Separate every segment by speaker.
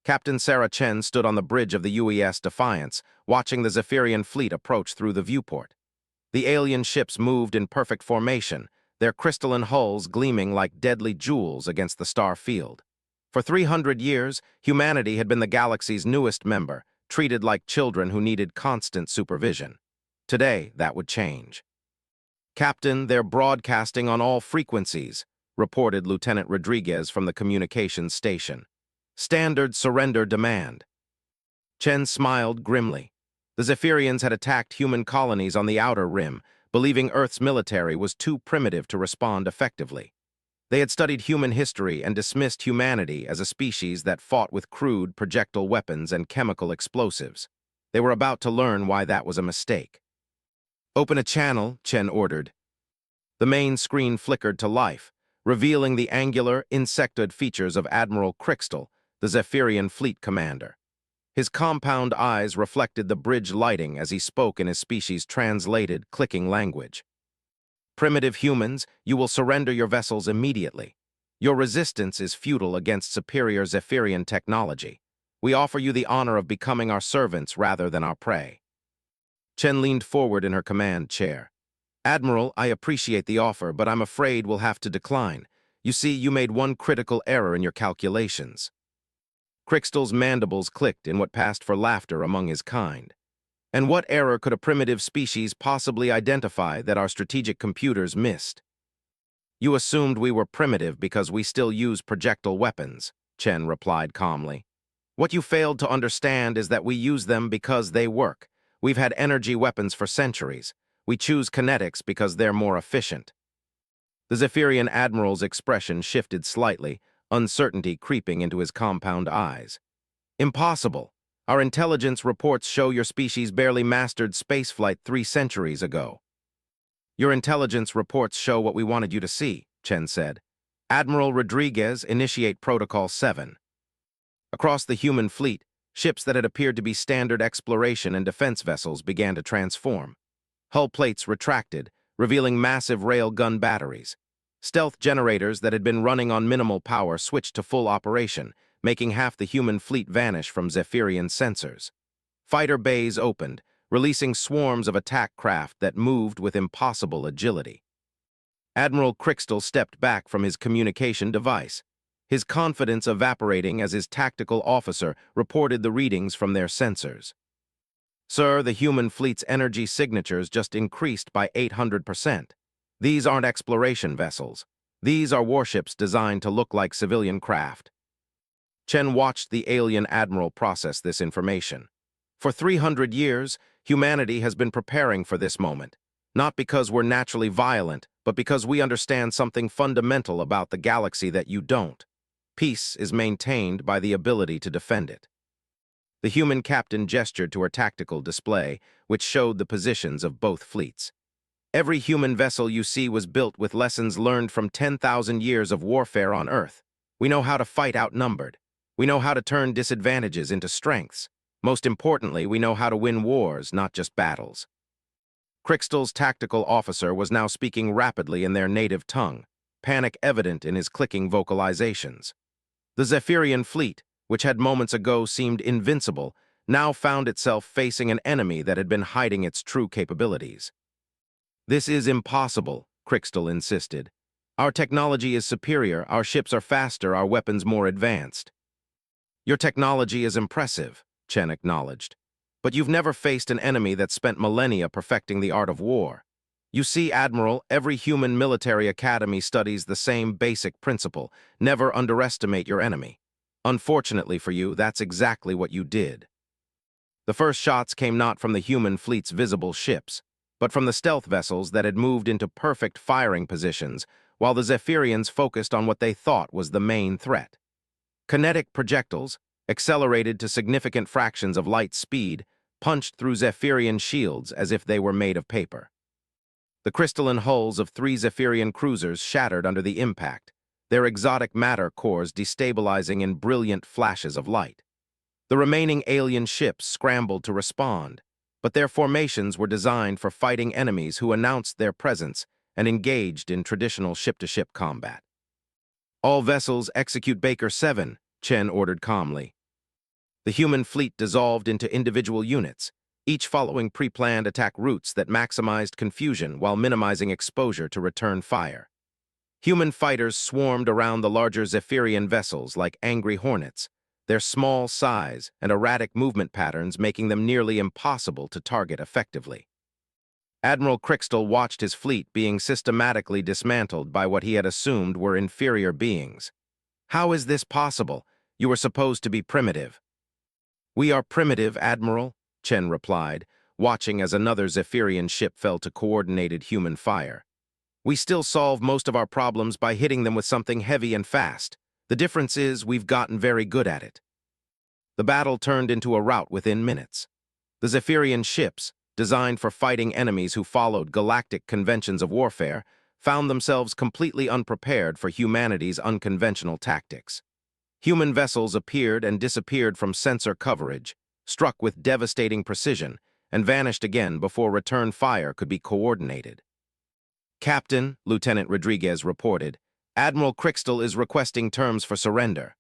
Speaker 1: Captain Sarah Chen stood on the bridge of the UES Defiance, watching the Zephyrian fleet approach through the viewport. The alien ships moved in perfect formation, their crystalline hulls gleaming like deadly jewels against the star field. For 300 years, humanity had been the galaxy's newest member, treated like children who needed constant supervision. Today, that would change. "Captain, they're broadcasting on all frequencies," reported Lieutenant Rodriguez from the communications station. "Standard surrender demand." Chen smiled grimly. The Zephyrians had attacked human colonies on the outer rim, believing Earth's military was too primitive to respond effectively. They had studied human history and dismissed humanity as a species that fought with crude projectile weapons and chemical explosives. They were about to learn why that was a mistake. "Open a channel," Chen ordered. The main screen flickered to life, revealing the angular, insectoid features of Admiral Crixtal, the Zephyrian fleet commander. His compound eyes reflected the bridge lighting as he spoke in his species' translated, clicking language. "Primitive humans, you will surrender your vessels immediately. Your resistance is futile against superior Zephyrian technology. We offer you the honor of becoming our servants rather than our prey." Chen leaned forward in her command chair. "Admiral, I appreciate the offer, but I'm afraid we'll have to decline. You see, you made one critical error in your calculations." Crixtal's mandibles clicked in what passed for laughter among his kind. "And what error could a primitive species possibly identify that our strategic computers missed?" "You assumed we were primitive because we still use projectile weapons," Chen replied calmly. "What you failed to understand is that we use them because they work. We've had energy weapons for centuries. We choose kinetics because they're more efficient." The Zephyrian admiral's expression shifted slightly, uncertainty creeping into his compound eyes. "Impossible. Our intelligence reports show your species barely mastered spaceflight 3 centuries ago." "Your intelligence reports show what we wanted you to see," Chen said. "Admiral Rodriguez, initiate Protocol 7. Across the human fleet, ships that had appeared to be standard exploration and defense vessels began to transform. Hull plates retracted, revealing massive rail-gun batteries. Stealth generators that had been running on minimal power switched to full operation, making half the human fleet vanish from Zephyrian sensors. Fighter bays opened, releasing swarms of attack craft that moved with impossible agility. Admiral Crixtal stepped back from his communication device, his confidence evaporating as his tactical officer reported the readings from their sensors. "Sir, the human fleet's energy signatures just increased by 800%. These aren't exploration vessels. These are warships designed to look like civilian craft." Chen watched the alien admiral process this information. For 300 years, humanity has been preparing for this moment, not because we're naturally violent, but because we understand something fundamental about the galaxy that you don't. Peace is maintained by the ability to defend it. The human captain gestured to her tactical display, which showed the positions of both fleets. "Every human vessel you see was built with lessons learned from 10,000 years of warfare on Earth. We know how to fight outnumbered. We know how to turn disadvantages into strengths. Most importantly, we know how to win wars, not just battles." Crixtal's tactical officer was now speaking rapidly in their native tongue, panic evident in his clicking vocalizations. The Zephyrian fleet, which had moments ago seemed invincible, now found itself facing an enemy that had been hiding its true capabilities. "This is impossible," Crixtal insisted. "Our technology is superior, our ships are faster, our weapons more advanced." "Your technology is impressive," Chen acknowledged. "But you've never faced an enemy that spent millennia perfecting the art of war. You see, Admiral, every human military academy studies the same basic principle: never underestimate your enemy. Unfortunately for you, that's exactly what you did." The first shots came not from the human fleet's visible ships, but from the stealth vessels that had moved into perfect firing positions, while the Zephyrians focused on what they thought was the main threat. Kinetic projectiles, accelerated to significant fractions of light speed, punched through Zephyrian shields as if they were made of paper. The crystalline hulls of 3 Zephyrian cruisers shattered under the impact, their exotic matter cores destabilizing in brilliant flashes of light. The remaining alien ships scrambled to respond, but their formations were designed for fighting enemies who announced their presence and engaged in traditional ship-to-ship combat. "All vessels execute Baker 7, Chen ordered calmly. The human fleet dissolved into individual units, each following pre-planned attack routes that maximized confusion while minimizing exposure to return fire. Human fighters swarmed around the larger Zephyrian vessels like angry hornets, their small size and erratic movement patterns making them nearly impossible to target effectively. Admiral Crixtal watched his fleet being systematically dismantled by what he had assumed were inferior beings. "How is this possible? You were supposed to be primitive." "We are primitive, Admiral," Chen replied, watching as another Zephyrian ship fell to coordinated human fire. "We still solve most of our problems by hitting them with something heavy and fast. The difference is we've gotten very good at it." The battle turned into a rout within minutes. The Zephyrian ships, designed for fighting enemies who followed galactic conventions of warfare, found themselves completely unprepared for humanity's unconventional tactics. Human vessels appeared and disappeared from sensor coverage, struck with devastating precision, and vanished again before return fire could be coordinated. "Captain," Lieutenant Rodriguez reported, "Admiral Crixtal is requesting terms for surrender."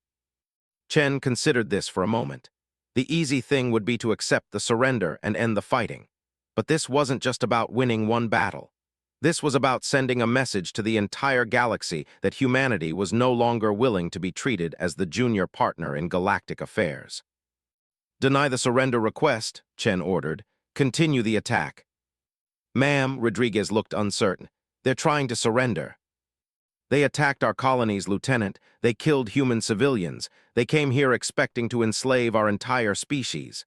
Speaker 1: Chen considered this for a moment. The easy thing would be to accept the surrender and end the fighting. But this wasn't just about winning one battle. This was about sending a message to the entire galaxy that humanity was no longer willing to be treated as the junior partner in galactic affairs. "Deny the surrender request," Chen ordered. "Continue the attack." "Ma'am," Rodriguez looked uncertain. "They're trying to surrender." "They attacked our colonies, Lieutenant. They killed human civilians. They came here expecting to enslave our entire species."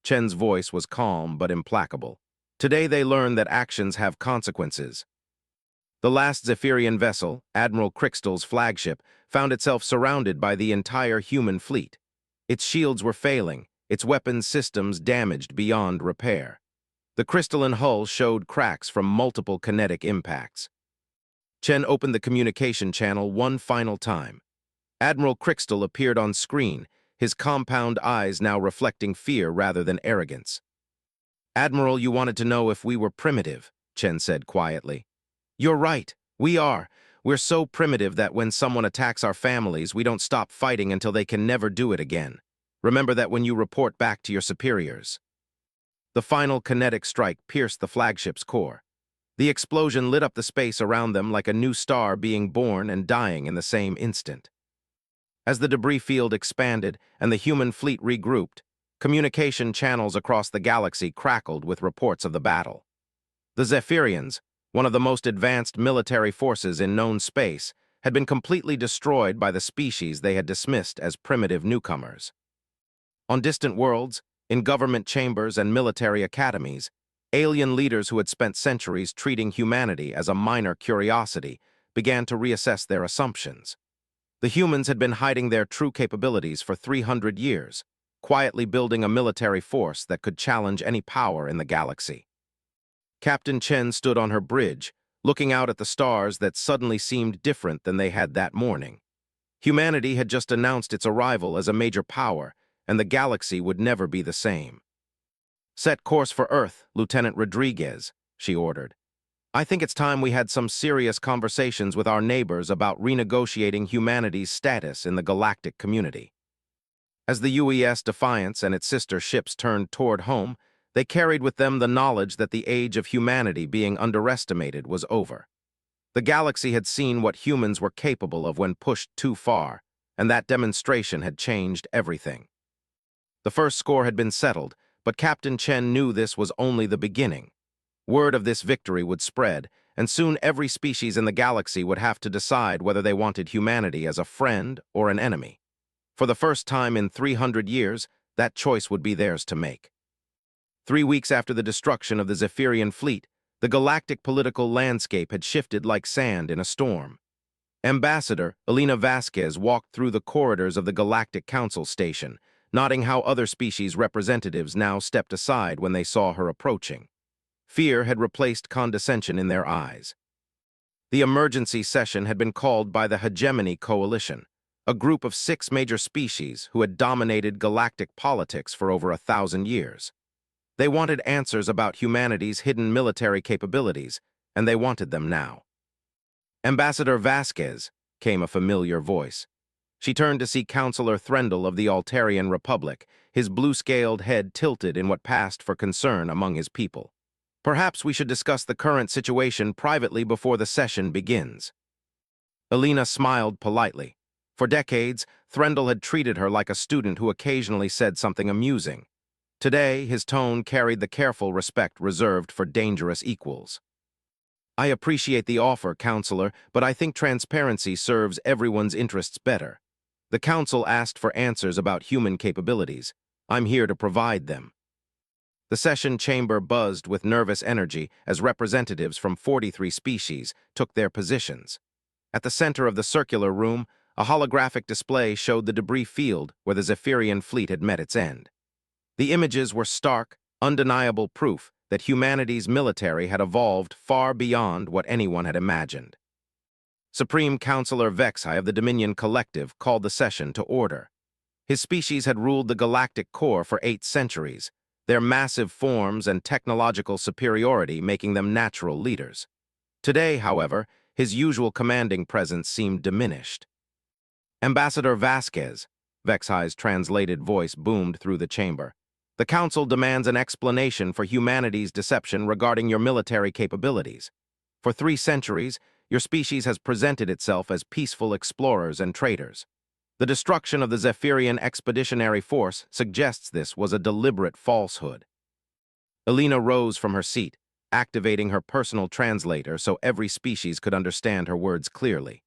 Speaker 1: Chen's voice was calm but implacable. "Today they learned that actions have consequences." The last Zephyrian vessel, Admiral Crixtal's flagship, found itself surrounded by the entire human fleet. Its shields were failing, its weapons systems damaged beyond repair. The crystalline hull showed cracks from multiple kinetic impacts. Chen opened the communication channel one final time. Admiral Crixtal appeared on screen, his compound eyes now reflecting fear rather than arrogance. "Admiral, you wanted to know if we were primitive," Chen said quietly. "You're right, we are. We're so primitive that when someone attacks our families, we don't stop fighting until they can never do it again. Remember that when you report back to your superiors." The final kinetic strike pierced the flagship's core. The explosion lit up the space around them like a new star being born and dying in the same instant. As the debris field expanded and the human fleet regrouped, communication channels across the galaxy crackled with reports of the battle. The Zephyrians, one of the most advanced military forces in known space, had been completely destroyed by the species they had dismissed as primitive newcomers. On distant worlds, in government chambers and military academies, alien leaders who had spent centuries treating humanity as a minor curiosity began to reassess their assumptions. The humans had been hiding their true capabilities for 300 years, quietly building a military force that could challenge any power in the galaxy. Captain Chen stood on her bridge, looking out at the stars that suddenly seemed different than they had that morning. Humanity had just announced its arrival as a major power, and the galaxy would never be the same. "Set course for Earth, Lieutenant Rodriguez," she ordered. "I think it's time we had some serious conversations with our neighbors about renegotiating humanity's status in the galactic community." As the UES Defiance and its sister ships turned toward home, they carried with them the knowledge that the age of humanity being underestimated was over. The galaxy had seen what humans were capable of when pushed too far, and that demonstration had changed everything. The first score had been settled, but Captain Chen knew this was only the beginning. Word of this victory would spread, and soon every species in the galaxy would have to decide whether they wanted humanity as a friend or an enemy. For the first time in 300 years, that choice would be theirs to make. 3 weeks after the destruction of the Zephyrian fleet, the galactic political landscape had shifted like sand in a storm. Ambassador Elena Vasquez walked through the corridors of the Galactic Council station, noting how other species representatives now stepped aside when they saw her approaching. Fear had replaced condescension in their eyes. The emergency session had been called by the Hegemony Coalition, a group of 6 major species who had dominated galactic politics for over 1,000 years. They wanted answers about humanity's hidden military capabilities, and they wanted them now. "Ambassador Vasquez," came a familiar voice. She turned to see Counselor Threndel of the Altarian Republic, his blue-scaled head tilted in what passed for concern among his people. Perhaps we should discuss the current situation privately before the session begins. Alina smiled politely. For decades, Threndel had treated her like a student who occasionally said something amusing. Today, his tone carried the careful respect reserved for dangerous equals. I appreciate the offer, Counselor, but I think transparency serves everyone's interests better. The Council asked for answers about human capabilities. I'm here to provide them. The session chamber buzzed with nervous energy as representatives from 43 species took their positions. At the center of the circular room, a holographic display showed the debris field where the Zephyrian fleet had met its end. The images were stark, undeniable proof that humanity's military had evolved far beyond what anyone had imagined. Supreme Counselor Vexai of the Dominion Collective called the session to order. His species had ruled the galactic core for 8 centuries, their massive forms and technological superiority making them natural leaders. Today, however, his usual commanding presence seemed diminished. Ambassador Vasquez, Vexai's translated voice boomed through the chamber. The Council demands an explanation for humanity's deception regarding your military capabilities. For 3 centuries, your species has presented itself as peaceful explorers and traders. The destruction of the Zephyrian Expeditionary Force suggests this was a deliberate falsehood. Alina rose from her seat, activating her personal translator so every species could understand her words clearly.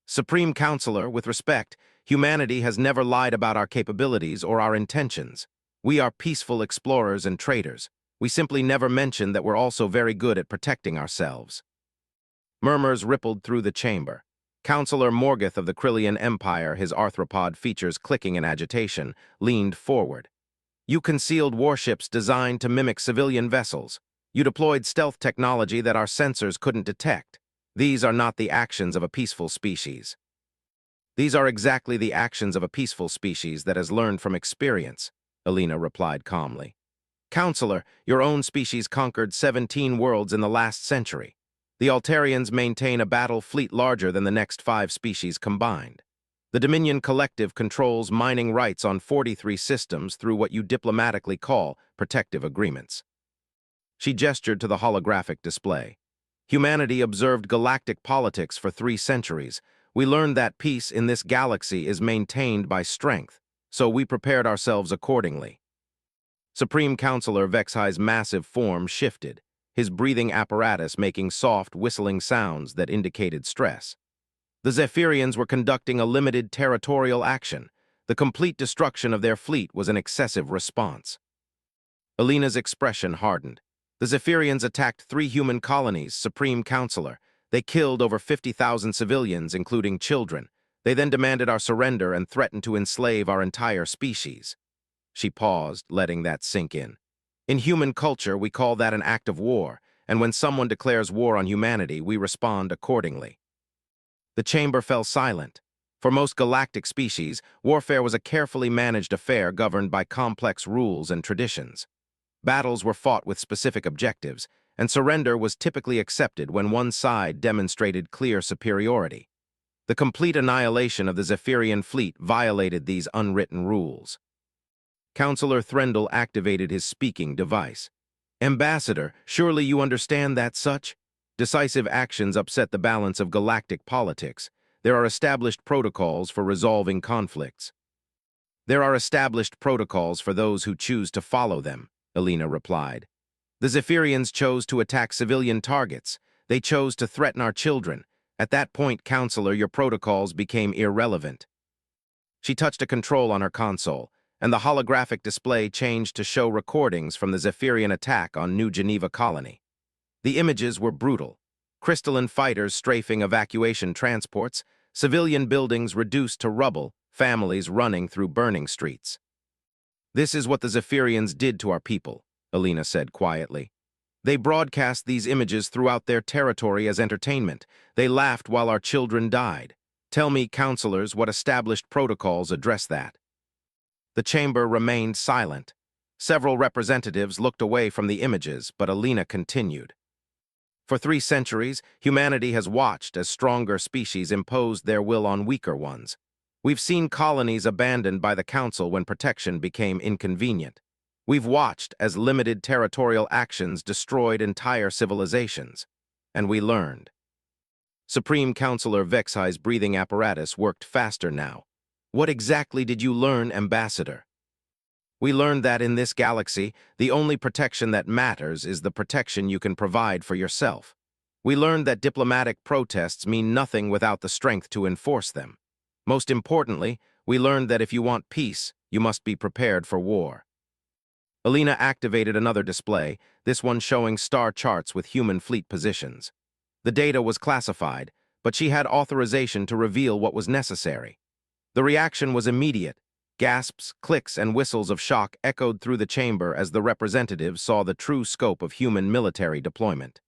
Speaker 1: Supreme Counselor, with respect, humanity has never lied about our capabilities or our intentions. We are peaceful explorers and traders. We simply never mentioned that we're also very good at protecting ourselves. Murmurs rippled through the chamber. Counselor Morgoth of the Krillian Empire, his arthropod features clicking in agitation, leaned forward. You concealed warships designed to mimic civilian vessels. You deployed stealth technology that our sensors couldn't detect. These are not the actions of a peaceful species. These are exactly the actions of a peaceful species that has learned from experience, Alina replied calmly. Counselor, your own species conquered 17 worlds in the last century. The Altarians maintain a battle fleet larger than the next 5 species combined. The Dominion Collective controls mining rights on 43 systems through what you diplomatically call protective agreements. She gestured to the holographic display. Humanity observed galactic politics for 3 centuries. We learned that peace in this galaxy is maintained by strength, so we prepared ourselves accordingly. Supreme Counselor Vexai's massive form shifted, his breathing apparatus making soft, whistling sounds that indicated stress. The Zephyrians were conducting a limited territorial action. The complete destruction of their fleet was an excessive response. Alina's expression hardened. The Zephyrians attacked 3 human colonies, Supreme Counselor. They killed over 50,000 civilians, including children. They then demanded our surrender and threatened to enslave our entire species. She paused, letting that sink in. In human culture, we call that an act of war, and when someone declares war on humanity, we respond accordingly. The chamber fell silent. For most galactic species, warfare was a carefully managed affair governed by complex rules and traditions. Battles were fought with specific objectives, and surrender was typically accepted when one side demonstrated clear superiority. The complete annihilation of the Zephyrian fleet violated these unwritten rules. Counselor Threndel activated his speaking device. Ambassador, surely you understand that such? Decisive actions upset the balance of galactic politics. There are established protocols for resolving conflicts. There are established protocols for those who choose to follow them, Alina replied. The Zephyrians chose to attack civilian targets. They chose to threaten our children. At that point, Counselor, your protocols became irrelevant. She touched a control on her console, and the holographic display changed to show recordings from the Zephyrian attack on New Geneva Colony. The images were brutal. Crystalline fighters strafing evacuation transports, civilian buildings reduced to rubble, families running through burning streets. This is what the Zephyrians did to our people, Alina said quietly. They broadcast these images throughout their territory as entertainment. They laughed while our children died. Tell me, counselors, what established protocols address that? The chamber remained silent. Several representatives looked away from the images, but Alina continued. For 3 centuries, humanity has watched as stronger species imposed their will on weaker ones. We've seen colonies abandoned by the Council when protection became inconvenient. We've watched as limited territorial actions destroyed entire civilizations. And we learned. Supreme Counselor Vexai's breathing apparatus worked faster now. What exactly did you learn, Ambassador? We learned that in this galaxy, the only protection that matters is the protection you can provide for yourself. We learned that diplomatic protests mean nothing without the strength to enforce them. Most importantly, we learned that if you want peace, you must be prepared for war. Alina activated another display, this one showing star charts with human fleet positions. The data was classified, but she had authorization to reveal what was necessary. The reaction was immediate. Gasps, clicks, and whistles of shock echoed through the chamber as the representatives saw the true scope of human military deployment.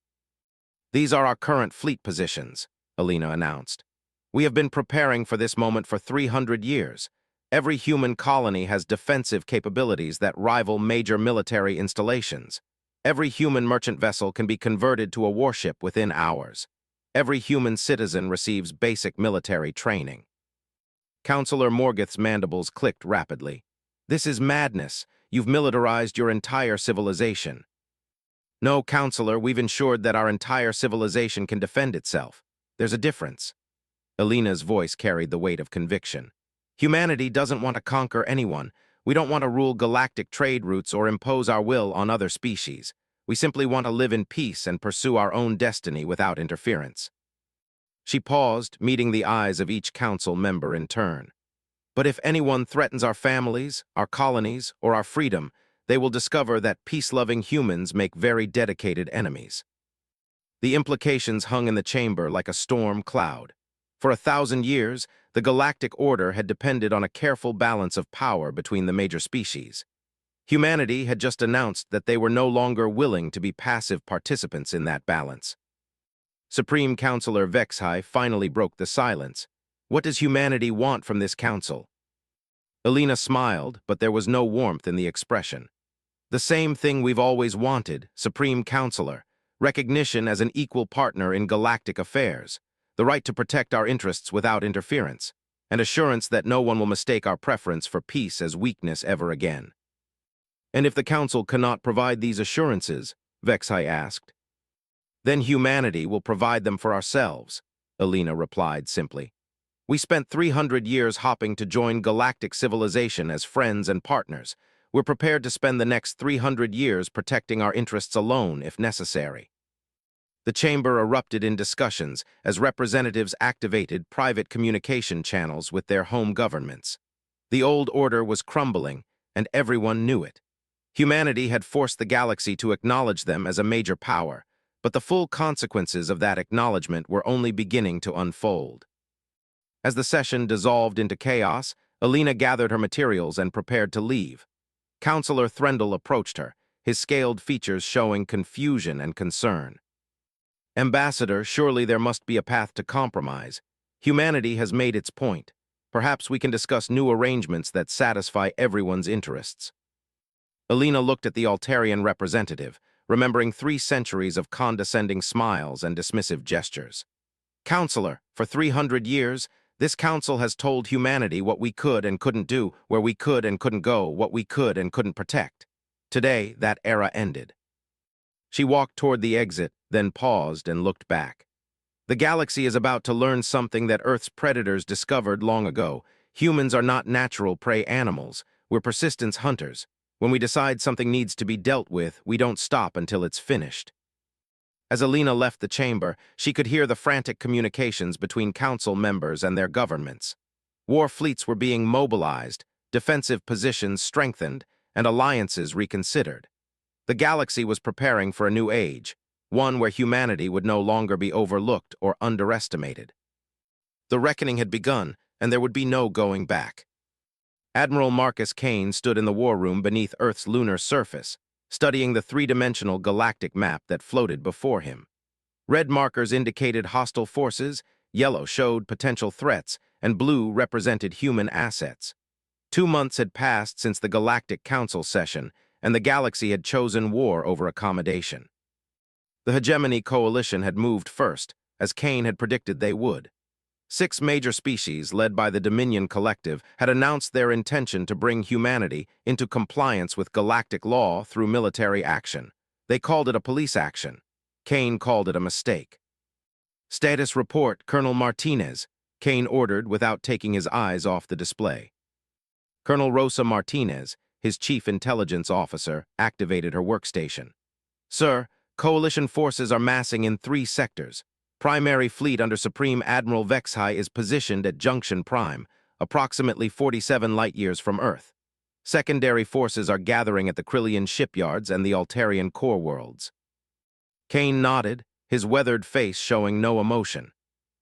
Speaker 1: "These are our current fleet positions," Alina announced. "We have been preparing for this moment for 300 years. Every human colony has defensive capabilities that rival major military installations. Every human merchant vessel can be converted to a warship within hours. Every human citizen receives basic military training." Counselor Morgoth's mandibles clicked rapidly. "This is madness. You've militarized your entire civilization." "No, Counselor, we've ensured that our entire civilization can defend itself. There's a difference." Alina's voice carried the weight of conviction. "Humanity doesn't want to conquer anyone. We don't want to rule galactic trade routes or impose our will on other species. We simply want to live in peace and pursue our own destiny without interference." She paused, meeting the eyes of each council member in turn. "But if anyone threatens our families, our colonies, or our freedom, they will discover that peace-loving humans make very dedicated enemies." The implications hung in the chamber like a storm cloud. For 1,000 years, the galactic order had depended on a careful balance of power between the major species. Humanity had just announced that they were no longer willing to be passive participants in that balance. Supreme Counselor Vexai finally broke the silence. "What does humanity want from this council?" Alina smiled, but there was no warmth in the expression. "The same thing we've always wanted, Supreme Counselor. Recognition as an equal partner in galactic affairs. The right to protect our interests without interference. And assurance that no one will mistake our preference for peace as weakness ever again." "And if the Council cannot provide these assurances," Vexai asked, "then humanity will provide them for ourselves," Alina replied simply. "We spent 300 years hopping to join galactic civilization as friends and partners. We're prepared to spend the next 300 years protecting our interests alone if necessary." The chamber erupted in discussions as representatives activated private communication channels with their home governments. The old order was crumbling, and everyone knew it. Humanity had forced the galaxy to acknowledge them as a major power, but the full consequences of that acknowledgement were only beginning to unfold. As the session dissolved into chaos, Alina gathered her materials and prepared to leave. Counselor Threndel approached her, his scaled features showing confusion and concern. "Ambassador, surely there must be a path to compromise. Humanity has made its point. Perhaps we can discuss new arrangements that satisfy everyone's interests." Alina looked at the Altarian representative, remembering 3 centuries of condescending smiles and dismissive gestures. "Counselor, for 300 years, this council has told humanity what we could and couldn't do, where we could and couldn't go, what we could and couldn't protect. Today, that era ended." She walked toward the exit, then paused and looked back. "The galaxy is about to learn something that Earth's predators discovered long ago. Humans are not natural prey animals. We're persistence hunters. When we decide something needs to be dealt with, we don't stop until it's finished." As Alina left the chamber, she could hear the frantic communications between council members and their governments. War fleets were being mobilized, defensive positions strengthened, and alliances reconsidered. The galaxy was preparing for a new age, one where humanity would no longer be overlooked or underestimated. The reckoning had begun, and there would be no going back. Admiral Marcus Kane stood in the war room beneath Earth's lunar surface, studying the 3-dimensional galactic map that floated before him. Red markers indicated hostile forces, yellow showed potential threats, and blue represented human assets. 2 months had passed since the Galactic Council session, and the galaxy had chosen war over accommodation. The Hegemony Coalition had moved first, as Kane had predicted they would. 6 major species, led by the Dominion Collective, had announced their intention to bring humanity into compliance with galactic law through military action. They called it a police action. Kane called it a mistake. "Status report, Colonel Martinez," Kane ordered without taking his eyes off the display. Colonel Rosa Martinez, his chief intelligence officer, activated her workstation. "Sir, coalition forces are massing in 3 sectors. Primary fleet under Supreme Admiral Vexhai is positioned at Junction Prime, approximately 47 light-years from Earth. Secondary forces are gathering at the Krillian shipyards and the Altarian core worlds." Kane nodded, his weathered face showing no emotion.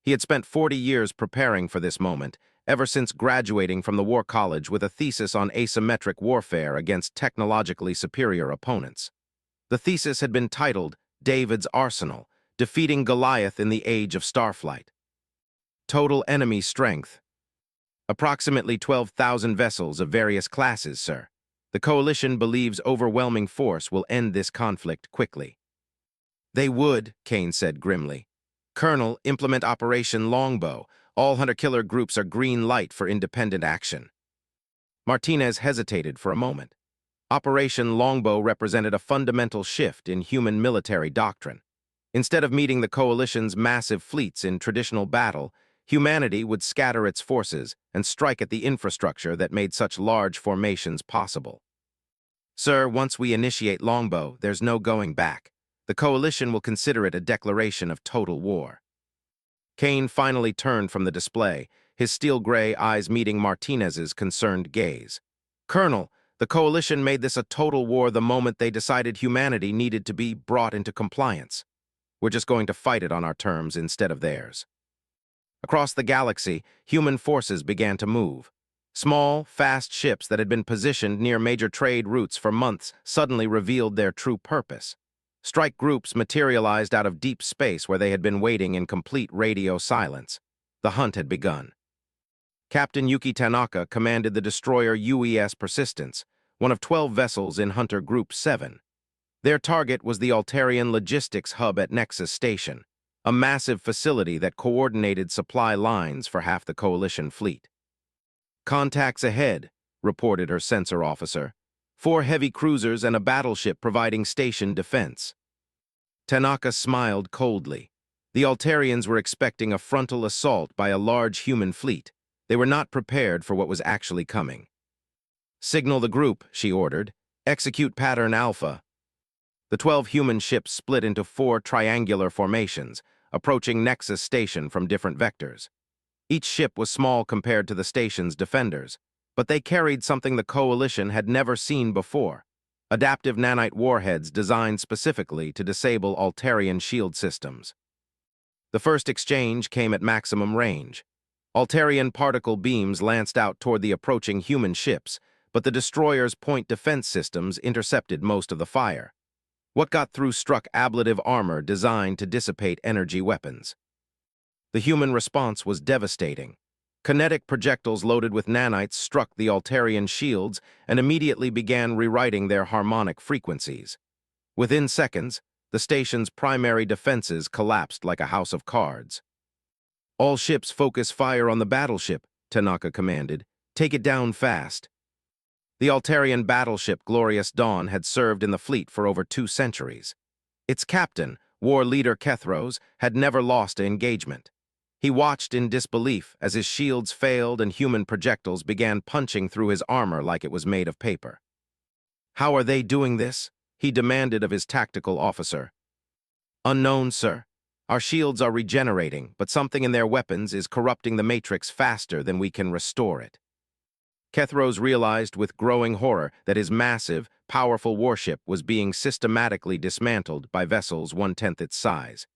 Speaker 1: He had spent 40 years preparing for this moment, ever since graduating from the War College with a thesis on asymmetric warfare against technologically superior opponents. The thesis had been titled David's Arsenal, Defeating Goliath in the Age of Starflight. Total enemy strength: approximately 12,000 vessels of various classes, sir. The Coalition believes overwhelming force will end this conflict quickly. "They would," Kane said grimly. "Colonel, implement Operation Longbow. All hunter-killer groups are green light for independent action." Martinez hesitated for a moment. Operation Longbow represented a fundamental shift in human military doctrine. Instead of meeting the Coalition's massive fleets in traditional battle, humanity would scatter its forces and strike at the infrastructure that made such large formations possible. "Sir, once we initiate Longbow, there's no going back. The Coalition will consider it a declaration of total war." Kane finally turned from the display, his steel-gray eyes meeting Martinez's concerned gaze. "Colonel, the Coalition made this a total war the moment they decided humanity needed to be brought into compliance. We're just going to fight it on our terms instead of theirs." Across the galaxy, human forces began to move. Small, fast ships that had been positioned near major trade routes for months suddenly revealed their true purpose. Strike groups materialized out of deep space where they had been waiting in complete radio silence. The hunt had begun. Captain Yuki Tanaka commanded the destroyer UES Persistence, one of 12 vessels in Hunter Group 7. Their target was the Altarian logistics hub at Nexus Station, a massive facility that coordinated supply lines for half the Coalition fleet. "Contacts ahead," reported her sensor officer. 4 heavy cruisers and a battleship providing station defense. Tanaka smiled coldly. The Altarians were expecting a frontal assault by a large human fleet. They were not prepared for what was actually coming. "Signal the group," she ordered. "Execute pattern Alpha." The 12 human ships split into 4 triangular formations, approaching Nexus Station from different vectors. Each ship was small compared to the station's defenders, but they carried something the Coalition had never seen before: adaptive nanite warheads designed specifically to disable Altarian shield systems. The first exchange came at maximum range. Altarian particle beams lanced out toward the approaching human ships, but the destroyer's point defense systems intercepted most of the fire. What got through struck ablative armor designed to dissipate energy weapons. The human response was devastating. Kinetic projectiles loaded with nanites struck the Altarian shields and immediately began rewriting their harmonic frequencies. Within seconds, the station's primary defenses collapsed like a house of cards. "All ships focus fire on the battleship," Tanaka commanded. "Take it down fast." The Altarian battleship Glorious Dawn had served in the fleet for over 2 centuries. Its captain, war leader Kethros, had never lost an engagement. He watched in disbelief as his shields failed and human projectiles began punching through his armor like it was made of paper. "How are they doing this?" he demanded of his tactical officer. "Unknown, sir. Our shields are regenerating, but something in their weapons is corrupting the matrix faster than we can restore it." Kethros realized with growing horror that his massive, powerful warship was being systematically dismantled by vessels 1/10 its size.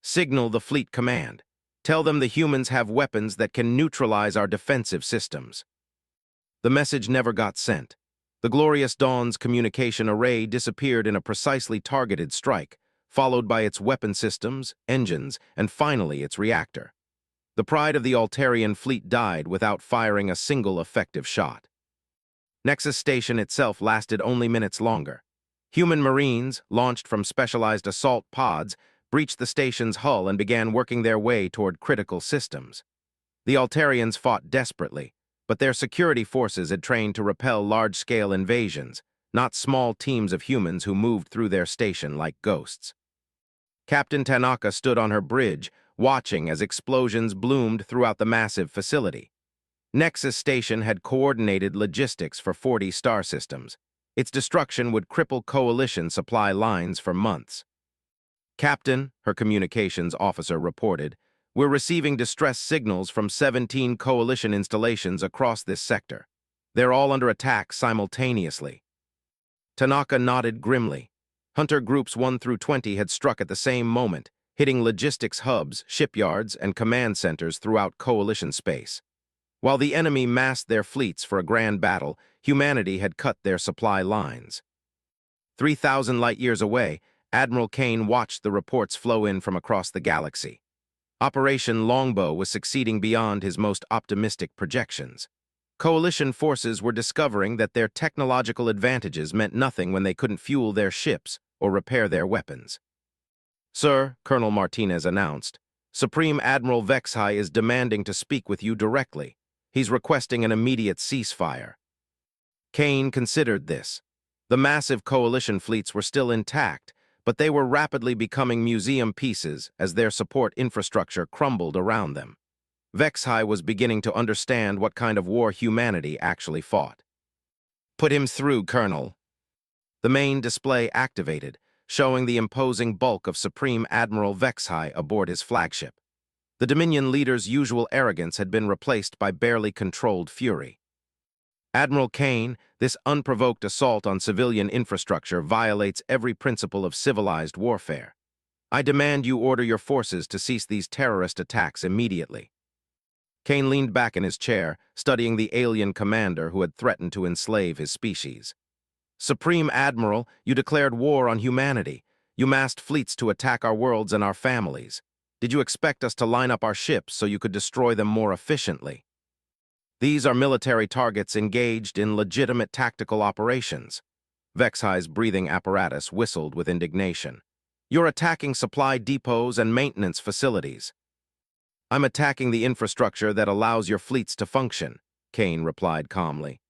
Speaker 1: "Signal the fleet command. Tell them the humans have weapons that can neutralize our defensive systems." The message never got sent. The Glorious Dawn's communication array disappeared in a precisely targeted strike, followed by its weapon systems, engines, and finally its reactor. The pride of the Altarian fleet died without firing a single effective shot. Nexus Station itself lasted only minutes longer. Human Marines, launched from specialized assault pods, breached the station's hull and began working their way toward critical systems. The Altarians fought desperately, but their security forces had trained to repel large-scale invasions, not small teams of humans who moved through their station like ghosts. Captain Tanaka stood on her bridge, watching as explosions bloomed throughout the massive facility. Nexus Station had coordinated logistics for 40 star systems. Its destruction would cripple Coalition supply lines for months. "Captain," her communications officer reported, "we're receiving distress signals from 17 Coalition installations across this sector. They're all under attack simultaneously." Tanaka nodded grimly. Hunter Groups 1 through 20 had struck at the same moment, hitting logistics hubs, shipyards, and command centers throughout Coalition space. While the enemy massed their fleets for a grand battle, humanity had cut their supply lines. 3,000 light-years away, Admiral Kane watched the reports flow in from across the galaxy. Operation Longbow was succeeding beyond his most optimistic projections. Coalition forces were discovering that their technological advantages meant nothing when they couldn't fuel their ships or repair their weapons. "Sir," Colonel Martinez announced, "Supreme Admiral Vexhai is demanding to speak with you directly. He's requesting an immediate ceasefire." Kane considered this. The massive Coalition fleets were still intact, but they were rapidly becoming museum pieces as their support infrastructure crumbled around them. Vexhai was beginning to understand what kind of war humanity actually fought. "Put him through, Colonel." The main display activated, showing the imposing bulk of Supreme Admiral Vexhai aboard his flagship. The Dominion leader's usual arrogance had been replaced by barely controlled fury. "Admiral Kane, this unprovoked assault on civilian infrastructure violates every principle of civilized warfare. I demand you order your forces to cease these terrorist attacks immediately." Kane leaned back in his chair, studying the alien commander who had threatened to enslave his species. "Supreme Admiral, you declared war on humanity. You massed fleets to attack our worlds and our families. Did you expect us to line up our ships so you could destroy them more efficiently? These are military targets engaged in legitimate tactical operations." Vexhai's breathing apparatus whistled with indignation. "You're attacking supply depots and maintenance facilities." "I'm attacking the infrastructure that allows your fleets to function," Kane replied calmly.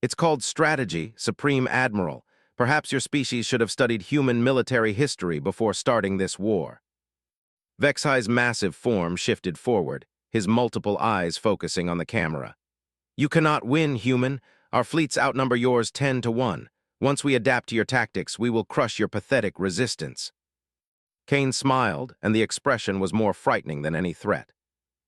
Speaker 1: "It's called strategy, Supreme Admiral. Perhaps your species should have studied human military history before starting this war." Vexhai's massive form shifted forward, his multiple eyes focusing on the camera. "You cannot win, human. Our fleets outnumber yours 10 to 1. Once we adapt to your tactics, we will crush your pathetic resistance." Kane smiled, and the expression was more frightening than any threat.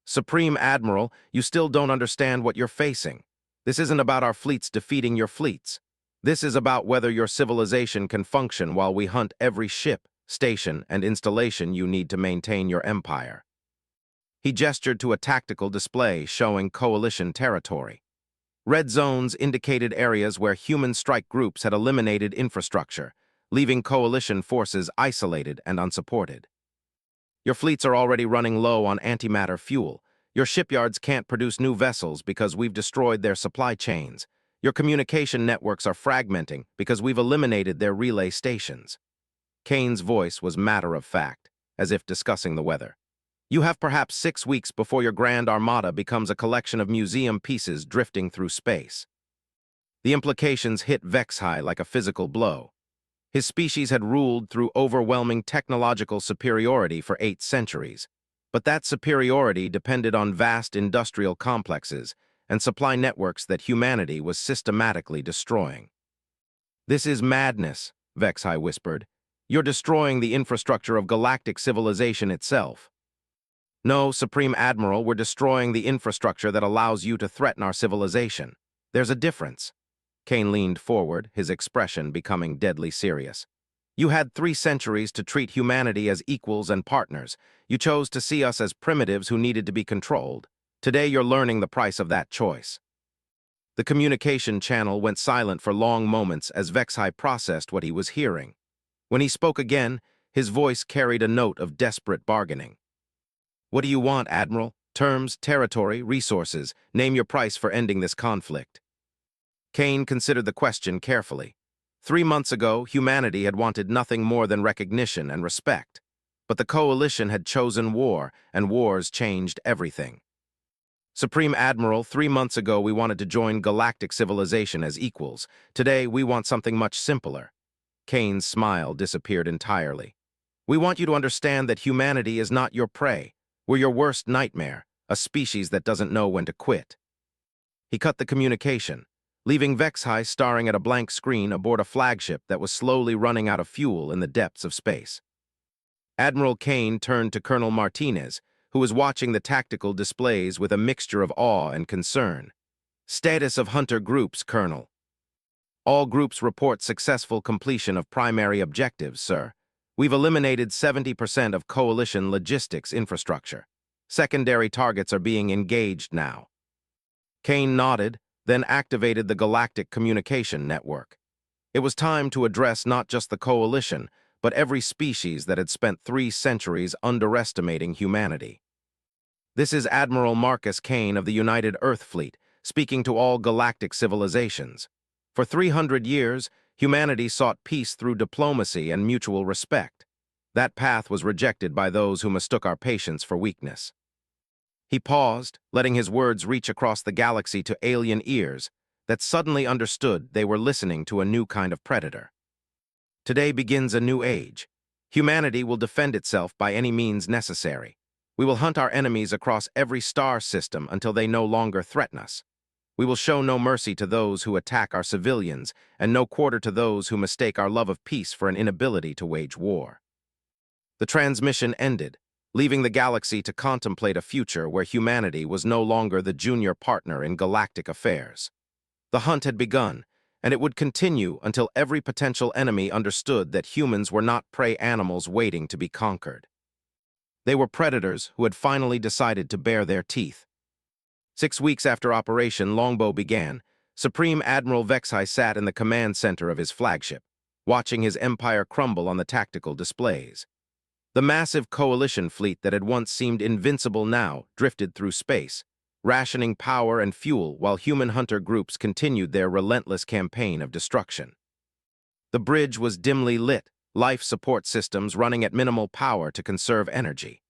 Speaker 1: "Supreme Admiral, you still don't understand what you're facing. This isn't about our fleets defeating your fleets. This is about whether your civilization can function while we hunt every ship, station, and installation you need to maintain your empire." He gestured to a tactical display showing Coalition territory. Red zones indicated areas where human strike groups had eliminated infrastructure, leaving Coalition forces isolated and unsupported. "Your fleets are already running low on antimatter fuel. Your shipyards can't produce new vessels because we've destroyed their supply chains. Your communication networks are fragmenting because we've eliminated their relay stations." Kane's voice was matter-of-fact, as if discussing the weather. "You have perhaps 6 weeks before your Grand Armada becomes a collection of museum pieces drifting through space." The implications hit Vexhai like a physical blow. His species had ruled through overwhelming technological superiority for 8 centuries, but that superiority depended on vast industrial complexes and supply networks that humanity was systematically destroying. "This is madness," Vexhai whispered. "You're destroying the infrastructure of galactic civilization itself." "No, Supreme Admiral, we're destroying the infrastructure that allows you to threaten our civilization. There's a difference." Kane leaned forward, his expression becoming deadly serious. "You had 3 centuries to treat humanity as equals and partners. You chose to see us as primitives who needed to be controlled. Today you're learning the price of that choice." The communication channel went silent for long moments as Vexhai processed what he was hearing. When he spoke again, his voice carried a note of desperate bargaining. "What do you want, Admiral? Terms, territory, resources. Name your price for ending this conflict." Kane considered the question carefully. 3 months ago, humanity had wanted nothing more than recognition and respect. But the Coalition had chosen war, and wars changed everything. Supreme Admiral, 3 months ago we wanted to join galactic civilization as equals. Today we want something much simpler. Kane's smile disappeared entirely. We want you to understand that humanity is not your prey. We're your worst nightmare, a species that doesn't know when to quit. He cut the communication, leaving Vexhai staring at a blank screen aboard a flagship that was slowly running out of fuel in the depths of space. Admiral Kane turned to Colonel Martinez, who was watching the tactical displays with a mixture of awe and concern. Status of Hunter Groups, Colonel. All groups report successful completion of primary objectives, sir. We've eliminated 70% of coalition logistics infrastructure. Secondary targets are being engaged now. Kane nodded, then activated the Galactic Communication Network. It was time to address not just the coalition, but every species that had spent 3 centuries underestimating humanity. This is Admiral Marcus Kane of the United Earth Fleet, speaking to all galactic civilizations. For 300 years, humanity sought peace through diplomacy and mutual respect. That path was rejected by those who mistook our patience for weakness. He paused, letting his words reach across the galaxy to alien ears that suddenly understood they were listening to a new kind of predator. Today begins a new age. Humanity will defend itself by any means necessary. We will hunt our enemies across every star system until they no longer threaten us. We will show no mercy to those who attack our civilians and no quarter to those who mistake our love of peace for an inability to wage war. The transmission ended, leaving the galaxy to contemplate a future where humanity was no longer the junior partner in galactic affairs. The hunt had begun, and it would continue until every potential enemy understood that humans were not prey animals waiting to be conquered. They were predators who had finally decided to bare their teeth. 6 weeks after Operation Longbow began, Supreme Admiral Vexhai sat in the command center of his flagship, watching his empire crumble on the tactical displays. The massive coalition fleet that had once seemed invincible now drifted through space, rationing power and fuel while human hunter groups continued their relentless campaign of destruction. The bridge was dimly lit, life support systems running at minimal power to conserve energy.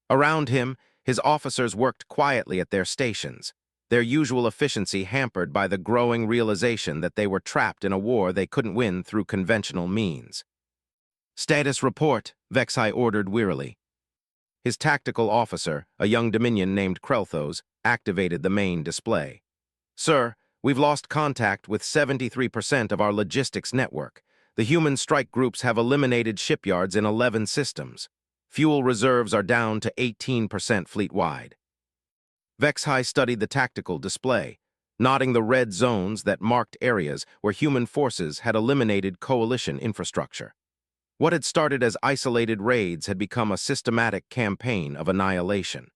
Speaker 1: Around him, his officers worked quietly at their stations, their usual efficiency hampered by the growing realization that they were trapped in a war they couldn't win through conventional means. "Status report," Vexhai ordered wearily. His tactical officer, a young Dominion named Krelthos, activated the main display. "Sir, we've lost contact with 73% of our logistics network. The human strike groups have eliminated shipyards in 11 systems. Fuel reserves are down to 18% fleet-wide." Vexhai studied the tactical display, noting the red zones that marked areas where human forces had eliminated coalition infrastructure. What had started as isolated raids had become a systematic campaign of annihilation.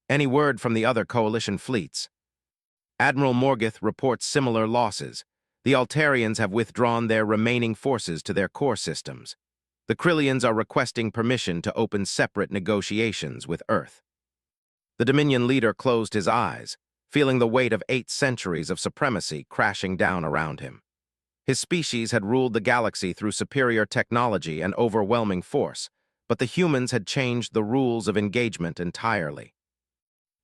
Speaker 1: "Any word from the other coalition fleets?" Admiral Morgith reports similar losses. The Altarians have withdrawn their remaining forces to their core systems. The Krillians are requesting permission to open separate negotiations with Earth. The Dominion leader closed his eyes, feeling the weight of 8 centuries of supremacy crashing down around him. His species had ruled the galaxy through superior technology and overwhelming force, but the humans had changed the rules of engagement entirely.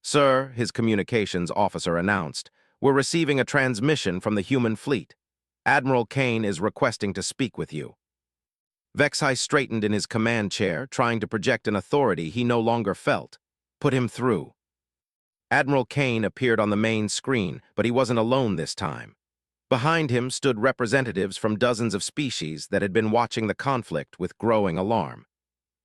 Speaker 1: "Sir," his communications officer announced, "we're receiving a transmission from the human fleet. Admiral Kane is requesting to speak with you." Vexhai straightened in his command chair, trying to project an authority he no longer felt. "Put him through." Admiral Kane appeared on the main screen, but he wasn't alone this time. Behind him stood representatives from dozens of species that had been watching the conflict with growing alarm.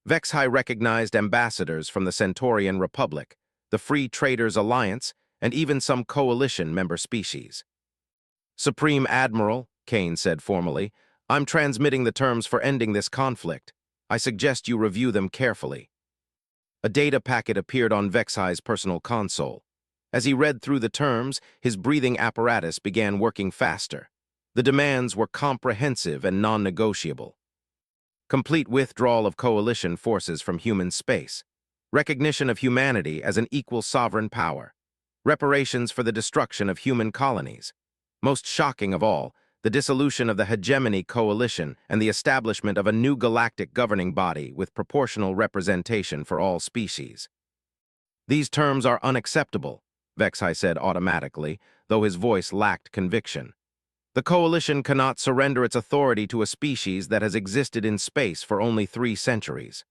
Speaker 1: Vexhai recognized ambassadors from the Centaurian Republic, the Free Traders Alliance, and even some coalition member species. "Supreme Admiral," Kane said formally, "I'm transmitting the terms for ending this conflict. I suggest you review them carefully." A data packet appeared on Vexhai's personal console. As he read through the terms, his breathing apparatus began working faster. The demands were comprehensive and non-negotiable. Complete withdrawal of coalition forces from human space. Recognition of humanity as an equal sovereign power. Reparations for the destruction of human colonies. Most shocking of all, the dissolution of the hegemony coalition and the establishment of a new galactic governing body with proportional representation for all species. "These terms are unacceptable," Vexai said automatically, though his voice lacked conviction. The Coalition cannot surrender its authority to a species that has existed in space for only 3 centuries.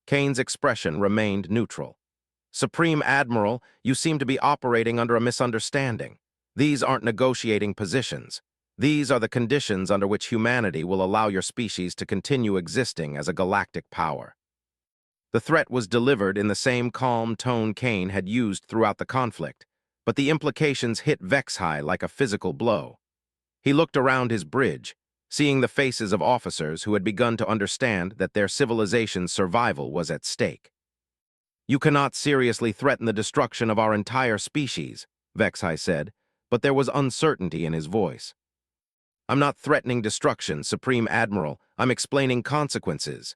Speaker 1: Kane's expression remained neutral. Supreme Admiral, you seem to be operating under a misunderstanding. These aren't negotiating positions. These are the conditions under which humanity will allow your species to continue existing as a galactic power. The threat was delivered in the same calm tone Kane had used throughout the conflict, but the implications hit Vexai like a physical blow. He looked around his bridge, seeing the faces of officers who had begun to understand that their civilization's survival was at stake. You cannot seriously threaten the destruction of our entire species, Vexai said, but there was uncertainty in his voice. I'm not threatening destruction, Supreme Admiral. I'm explaining consequences.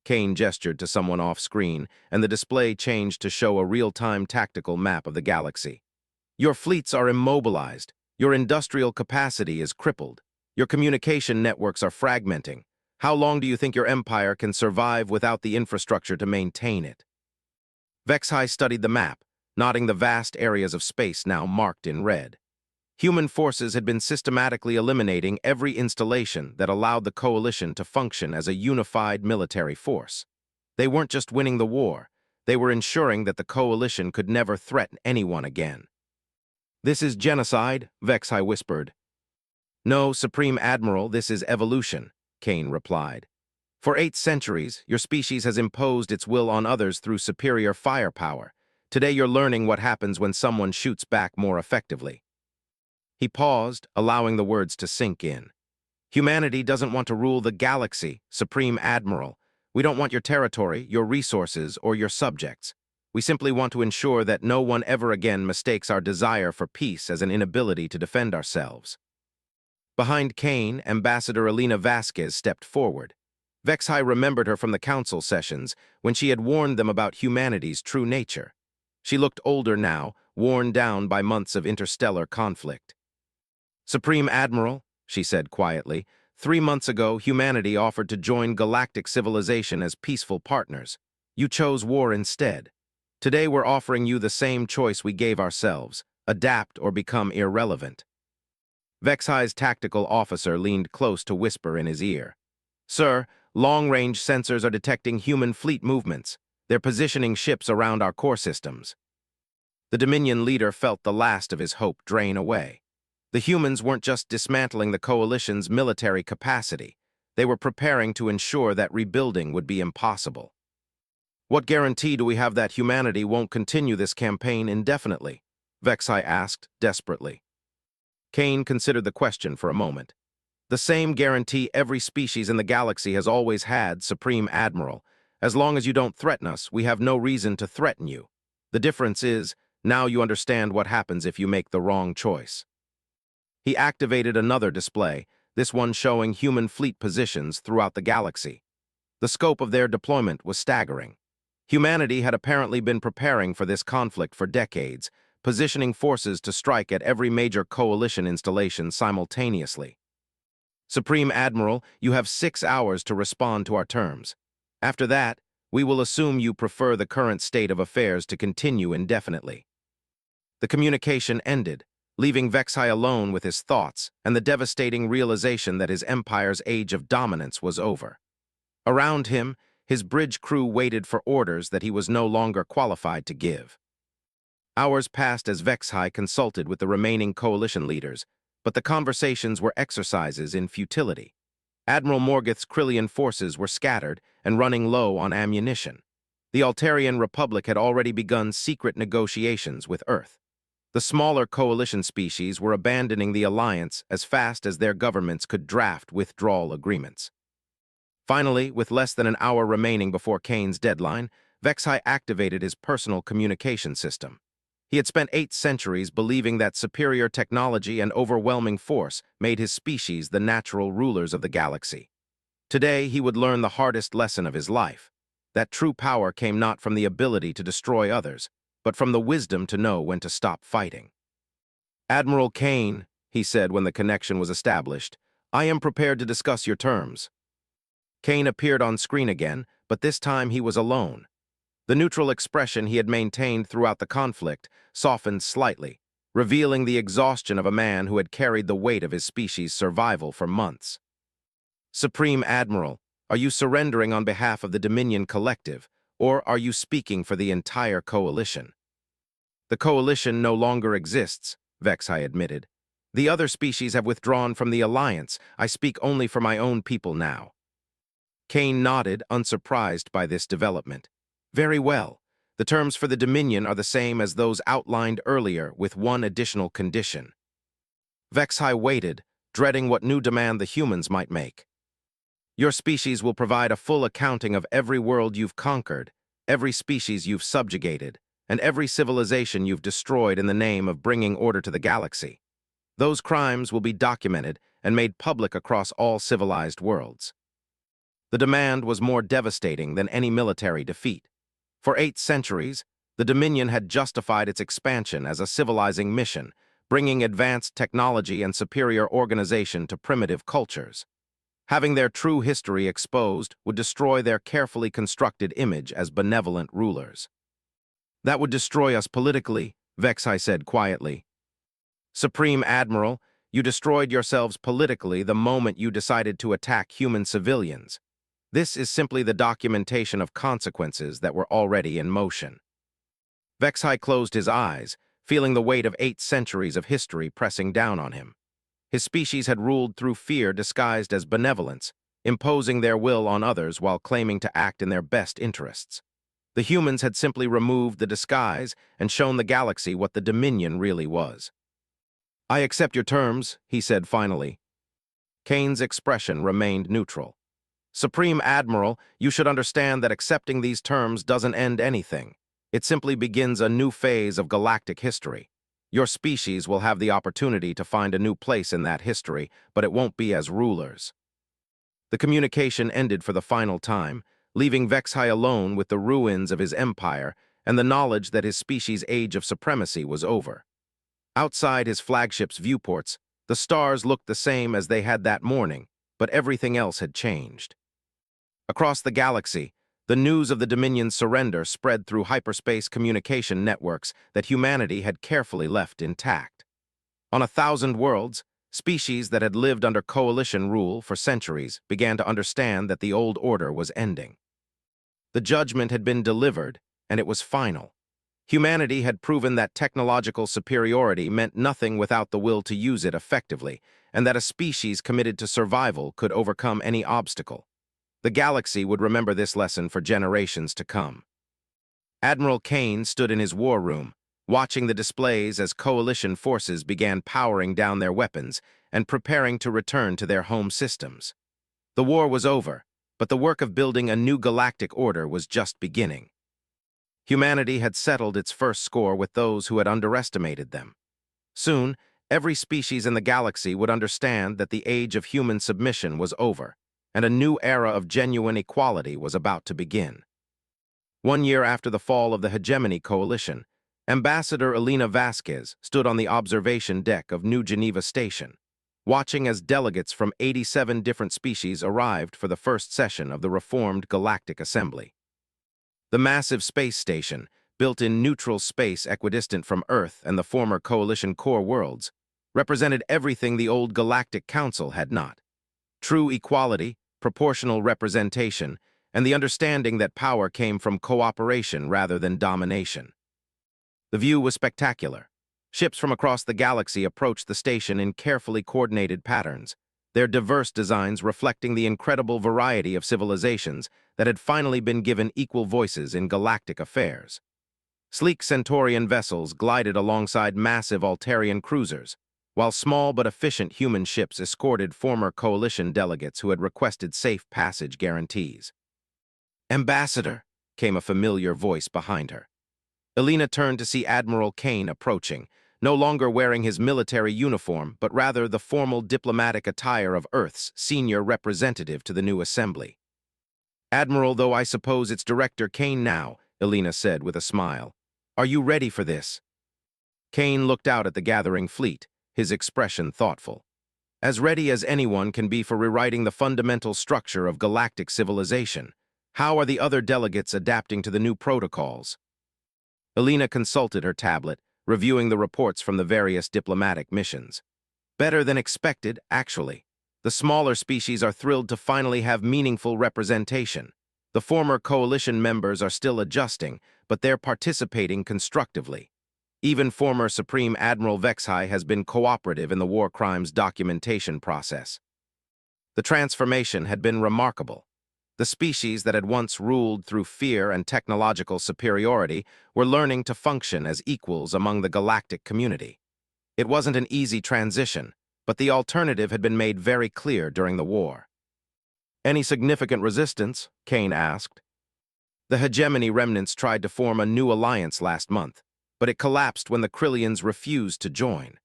Speaker 1: Kane gestured to someone off-screen, and the display changed to show a real-time tactical map of the galaxy. Your fleets are immobilized. Your industrial capacity is crippled. Your communication networks are fragmenting. How long do you think your empire can survive without the infrastructure to maintain it? Vexai studied the map, noting the vast areas of space now marked in red. Human forces had been systematically eliminating every installation that allowed the Coalition to function as a unified military force. They weren't just winning the war, they were ensuring that the Coalition could never threaten anyone again. This is genocide, Vexai whispered. No, Supreme Admiral, this is evolution, Kane replied. For 8 centuries, your species has imposed its will on others through superior firepower. Today you're learning what happens when someone shoots back more effectively. He paused, allowing the words to sink in. Humanity doesn't want to rule the galaxy, Supreme Admiral. We don't want your territory, your resources, or your subjects. We simply want to ensure that no one ever again mistakes our desire for peace as an inability to defend ourselves. Behind Kane, Ambassador Elena Vasquez stepped forward. Vexai remembered her from the council sessions when she had warned them about humanity's true nature. She looked older now, worn down by months of interstellar conflict. Supreme Admiral, she said quietly, 3 months ago humanity offered to join galactic civilization as peaceful partners. You chose war instead. Today we're offering you the same choice we gave ourselves, adapt or become irrelevant. Vexai's tactical officer leaned close to whisper in his ear. Sir, long-range sensors are detecting human fleet movements. They're positioning ships around our core systems. The Dominion leader felt the last of his hope drain away. The humans weren't just dismantling the Coalition's military capacity. They were preparing to ensure that rebuilding would be impossible. What guarantee do we have that humanity won't continue this campaign indefinitely? Vexai asked desperately. Kane considered the question for a moment. The same guarantee every species in the galaxy has always had, Supreme Admiral. As long as you don't threaten us, we have no reason to threaten you. The difference is, now you understand what happens if you make the wrong choice. He activated another display, this one showing human fleet positions throughout the galaxy. The scope of their deployment was staggering. Humanity had apparently been preparing for this conflict for decades, positioning forces to strike at every major Coalition installation simultaneously. Supreme Admiral, you have 6 hours to respond to our terms. After that, we will assume you prefer the current state of affairs to continue indefinitely. The communication ended, leaving Vexai alone with his thoughts and the devastating realization that his empire's age of dominance was over. Around him, his bridge crew waited for orders that he was no longer qualified to give. Hours passed as Vexai consulted with the remaining Coalition leaders, but the conversations were exercises in futility. Admiral Morgoth's Krillian forces were scattered and running low on ammunition. The Altarian Republic had already begun secret negotiations with Earth. The smaller Coalition species were abandoning the alliance as fast as their governments could draft withdrawal agreements. Finally, with less than an hour remaining before Kane's deadline, Vexai activated his personal communication system. He had spent 8 centuries believing that superior technology and overwhelming force made his species the natural rulers of the galaxy. Today, he would learn the hardest lesson of his life, that true power came not from the ability to destroy others, but from the wisdom to know when to stop fighting. Admiral Kane, he said when the connection was established, I am prepared to discuss your terms. Kane appeared on screen again, but this time he was alone. The neutral expression he had maintained throughout the conflict softened slightly, revealing the exhaustion of a man who had carried the weight of his species' survival for months. Supreme Admiral, are you surrendering on behalf of the Dominion Collective, or are you speaking for the entire coalition? The coalition no longer exists, Vexai admitted. The other species have withdrawn from the alliance. I speak only for my own people now. Kane nodded, unsurprised by this development. Very well. The terms for the Dominion are the same as those outlined earlier, with one additional condition. Vexai waited, dreading what new demand the humans might make. Your species will provide a full accounting of every world you've conquered, every species you've subjugated, and every civilization you've destroyed in the name of bringing order to the galaxy. Those crimes will be documented and made public across all civilized worlds. The demand was more devastating than any military defeat. For 8 centuries, the Dominion had justified its expansion as a civilizing mission, bringing advanced technology and superior organization to primitive cultures. Having their true history exposed would destroy their carefully constructed image as benevolent rulers. That would destroy us politically, Vexai said quietly. Supreme Admiral, you destroyed yourselves politically the moment you decided to attack human civilians. This is simply the documentation of consequences that were already in motion. Vexai closed his eyes, feeling the weight of 8 centuries of history pressing down on him. His species had ruled through fear disguised as benevolence, imposing their will on others while claiming to act in their best interests. The humans had simply removed the disguise and shown the galaxy what the Dominion really was. I accept your terms, he said finally. Kane's expression remained neutral. Supreme Admiral, you should understand that accepting these terms doesn't end anything. It simply begins a new phase of galactic history. Your species will have the opportunity to find a new place in that history, but it won't be as rulers. The communication ended for the final time, leaving Vexai alone with the ruins of his empire and the knowledge that his species' age of supremacy was over. Outside his flagship's viewports, the stars looked the same as they had that morning, but everything else had changed. Across the galaxy, the news of the Dominion's surrender spread through hyperspace communication networks that humanity had carefully left intact. On 1,000 worlds, species that had lived under coalition rule for centuries began to understand that the old order was ending. The judgment had been delivered, and it was final. Humanity had proven that technological superiority meant nothing without the will to use it effectively, and that a species committed to survival could overcome any obstacle. The galaxy would remember this lesson for generations to come. Admiral Kane stood in his war room, watching the displays as coalition forces began powering down their weapons and preparing to return to their home systems. The war was over, but the work of building a new galactic order was just beginning. Humanity had settled its first score with those who had underestimated them. Soon, every species in the galaxy would understand that the age of human submission was over, and a new era of genuine equality was about to begin. 1 year after the fall of the Hegemony Coalition, Ambassador Elena Vasquez stood on the observation deck of New Geneva Station, watching as delegates from 87 different species arrived for the first session of the reformed Galactic Assembly. The massive space station, built in neutral space equidistant from Earth and the former Coalition core worlds, represented everything the old Galactic Council had not. True equality, proportional representation, and the understanding that power came from cooperation rather than domination. The view was spectacular. Ships from across the galaxy approached the station in carefully coordinated patterns, their diverse designs reflecting the incredible variety of civilizations that had finally been given equal voices in galactic affairs. Sleek Centaurian vessels glided alongside massive Altarian cruisers, while small but efficient human ships escorted former coalition delegates who had requested safe passage guarantees. "Ambassador," came a familiar voice behind her. Elena turned to see Admiral Kane approaching, no longer wearing his military uniform, but rather the formal diplomatic attire of Earth's senior representative to the new assembly. "Admiral, though I suppose it's Director Kane now," Elena said with a smile. "Are you ready for this?" Kane looked out at the gathering fleet, his expression thoughtful. "As ready as anyone can be for rewriting the fundamental structure of galactic civilization. How are the other delegates adapting to the new protocols? Alina consulted her tablet, reviewing the reports from the various diplomatic missions. Better than expected, actually. The smaller species are thrilled to finally have meaningful representation. The former coalition members are still adjusting, but they're participating constructively. Even former Supreme Admiral Vexhai has been cooperative in the war crimes documentation process. The transformation had been remarkable. The species that had once ruled through fear and technological superiority were learning to function as equals among the galactic community. It wasn't an easy transition, but the alternative had been made very clear during the war. Any significant resistance? Kane asked. The hegemony remnants tried to form a new alliance last month, but it collapsed when the Krillians refused to join.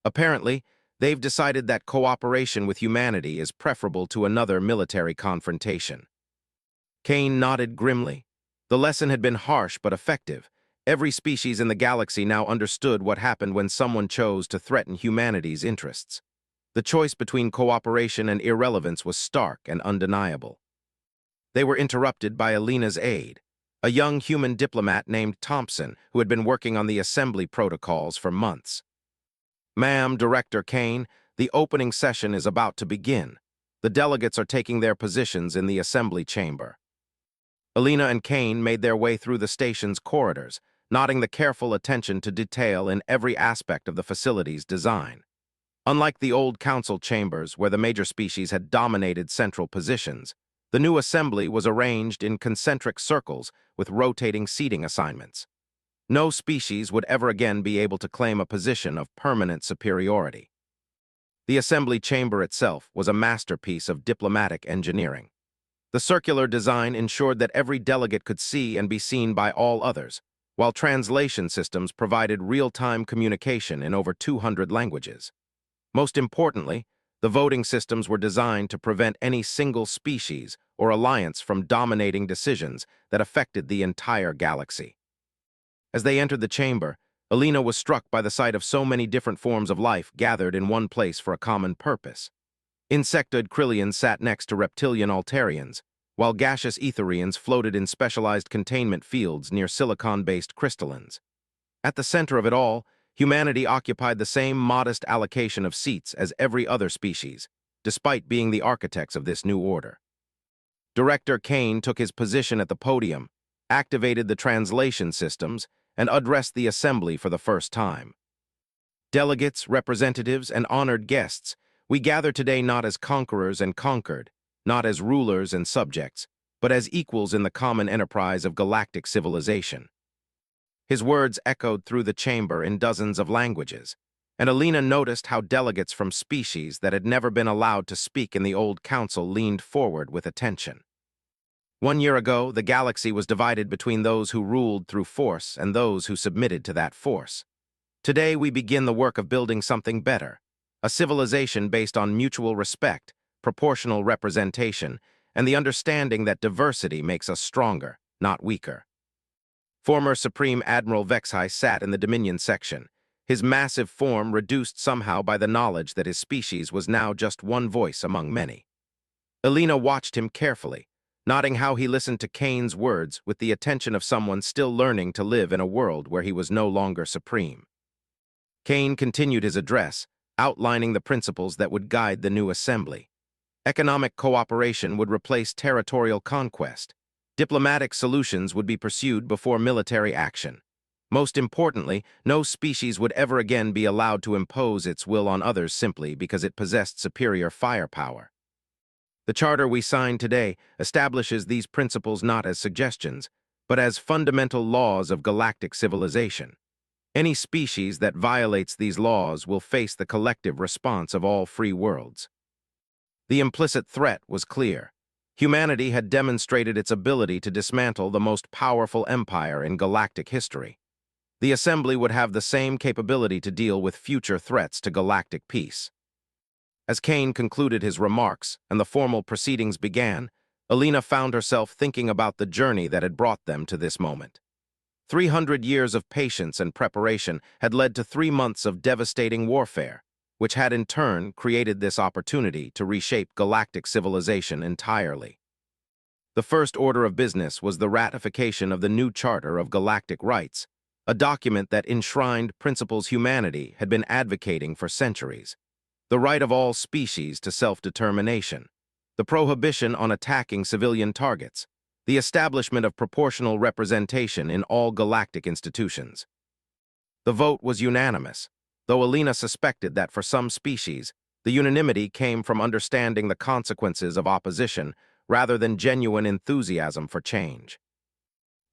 Speaker 1: Apparently, they've decided that cooperation with humanity is preferable to another military confrontation. Kane nodded grimly. The lesson had been harsh but effective. Every species in the galaxy now understood what happened when someone chose to threaten humanity's interests. The choice between cooperation and irrelevance was stark and undeniable. They were interrupted by Alina's aide, a young human diplomat named Thompson who had been working on the assembly protocols for months. "Ma'am, Director Kane, the opening session is about to begin. The delegates are taking their positions in the assembly chamber." Alina and Kane made their way through the station's corridors, nodding the careful attention to detail in every aspect of the facility's design. Unlike the old council chambers where the major species had dominated central positions, the new assembly was arranged in concentric circles with rotating seating assignments. No species would ever again be able to claim a position of permanent superiority. The assembly chamber itself was a masterpiece of diplomatic engineering. The circular design ensured that every delegate could see and be seen by all others, while translation systems provided real-time communication in over 200 languages. Most importantly, the voting systems were designed to prevent any single species or alliance from dominating decisions that affected the entire galaxy. As they entered the chamber, Alina was struck by the sight of so many different forms of life gathered in one place for a common purpose. Insectoid Krillians sat next to reptilian Altarians, while gaseous Etherians floated in specialized containment fields near silicon-based crystallines. At the center of it all, humanity occupied the same modest allocation of seats as every other species, despite being the architects of this new order. Director Kane took his position at the podium, activated the translation systems, and addressed the assembly for the first time. "Delegates, representatives, and honored guests, we gather today not as conquerors and conquered, not as rulers and subjects, but as equals in the common enterprise of galactic civilization." His words echoed through the chamber in dozens of languages, and Alina noticed how delegates from species that had never been allowed to speak in the old council leaned forward with attention. 1 year ago, the galaxy was divided between those who ruled through force and those who submitted to that force. Today, we begin the work of building something better, a civilization based on mutual respect, proportional representation, and the understanding that diversity makes us stronger, not weaker. Former Supreme Admiral Vexhai sat in the Dominion section, his massive form reduced somehow by the knowledge that his species was now just one voice among many. Alina watched him carefully, noting how he listened to Kane's words with the attention of someone still learning to live in a world where he was no longer supreme. Kane continued his address, outlining the principles that would guide the new assembly. Economic cooperation would replace territorial conquest. Diplomatic solutions would be pursued before military action. Most importantly, no species would ever again be allowed to impose its will on others simply because it possessed superior firepower. The charter we signed today establishes these principles not as suggestions, but as fundamental laws of galactic civilization. Any species that violates these laws will face the collective response of all free worlds. The implicit threat was clear. Humanity had demonstrated its ability to dismantle the most powerful empire in galactic history. The Assembly would have the same capability to deal with future threats to galactic peace. As Kane concluded his remarks and the formal proceedings began, Alina found herself thinking about the journey that had brought them to this moment. 300 years of patience and preparation had led to 3 months of devastating warfare, which had in turn created this opportunity to reshape galactic civilization entirely. The first order of business was the ratification of the new Charter of Galactic Rights, a document that enshrined principles humanity had been advocating for centuries. The right of all species to self-determination, the prohibition on attacking civilian targets, the establishment of proportional representation in all galactic institutions. The vote was unanimous, though Alina suspected that for some species, the unanimity came from understanding the consequences of opposition rather than genuine enthusiasm for change.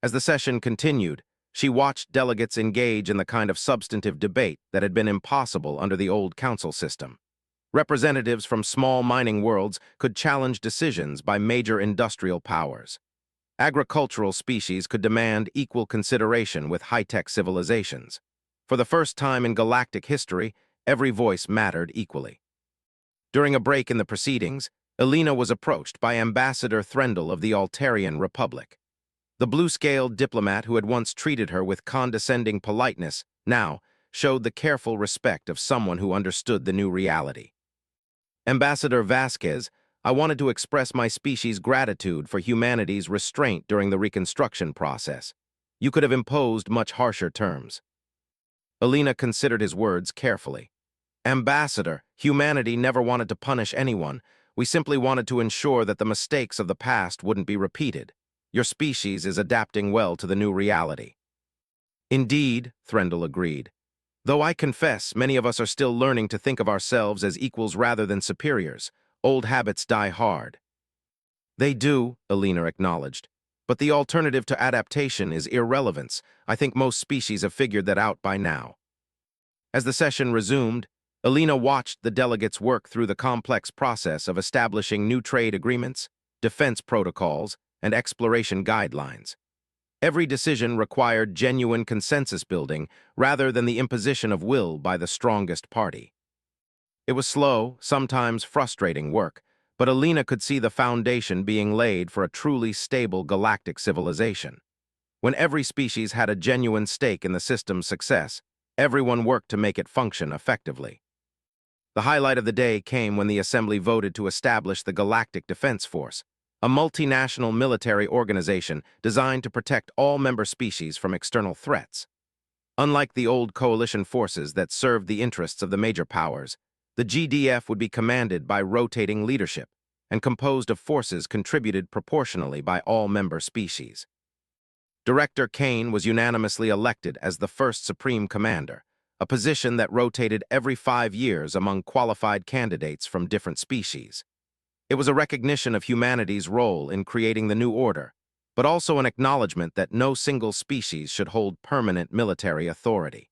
Speaker 1: As the session continued, she watched delegates engage in the kind of substantive debate that had been impossible under the old council system. Representatives from small mining worlds could challenge decisions by major industrial powers. Agricultural species could demand equal consideration with high-tech civilizations. For the first time in galactic history, every voice mattered equally. During a break in the proceedings, Alina was approached by Ambassador Threndel of the Altarian Republic. The blue-scaled diplomat who had once treated her with condescending politeness now showed the careful respect of someone who understood the new reality. Ambassador Vasquez, I wanted to express my species' gratitude for humanity's restraint during the reconstruction process. You could have imposed much harsher terms. Alina considered his words carefully. Ambassador, humanity never wanted to punish anyone. We simply wanted to ensure that the mistakes of the past wouldn't be repeated. Your species is adapting well to the new reality. Indeed, Threndel agreed. Though I confess many of us are still learning to think of ourselves as equals rather than superiors, old habits die hard. They do, Alina acknowledged. But the alternative to adaptation is irrelevance. I think most species have figured that out by now. As the session resumed, Alina watched the delegates work through the complex process of establishing new trade agreements, defense protocols, and exploration guidelines. Every decision required genuine consensus building rather than the imposition of will by the strongest party. It was slow, sometimes frustrating work, but Alina could see the foundation being laid for a truly stable galactic civilization. When every species had a genuine stake in the system's success, everyone worked to make it function effectively. The highlight of the day came when the Assembly voted to establish the Galactic Defense Force, a multinational military organization designed to protect all member species from external threats. Unlike the old coalition forces that served the interests of the major powers, the GDF would be commanded by rotating leadership and composed of forces contributed proportionally by all member species. Director Kane was unanimously elected as the first Supreme Commander, a position that rotated every 5 years among qualified candidates from different species. It was a recognition of humanity's role in creating the new order, but also an acknowledgement that no single species should hold permanent military authority.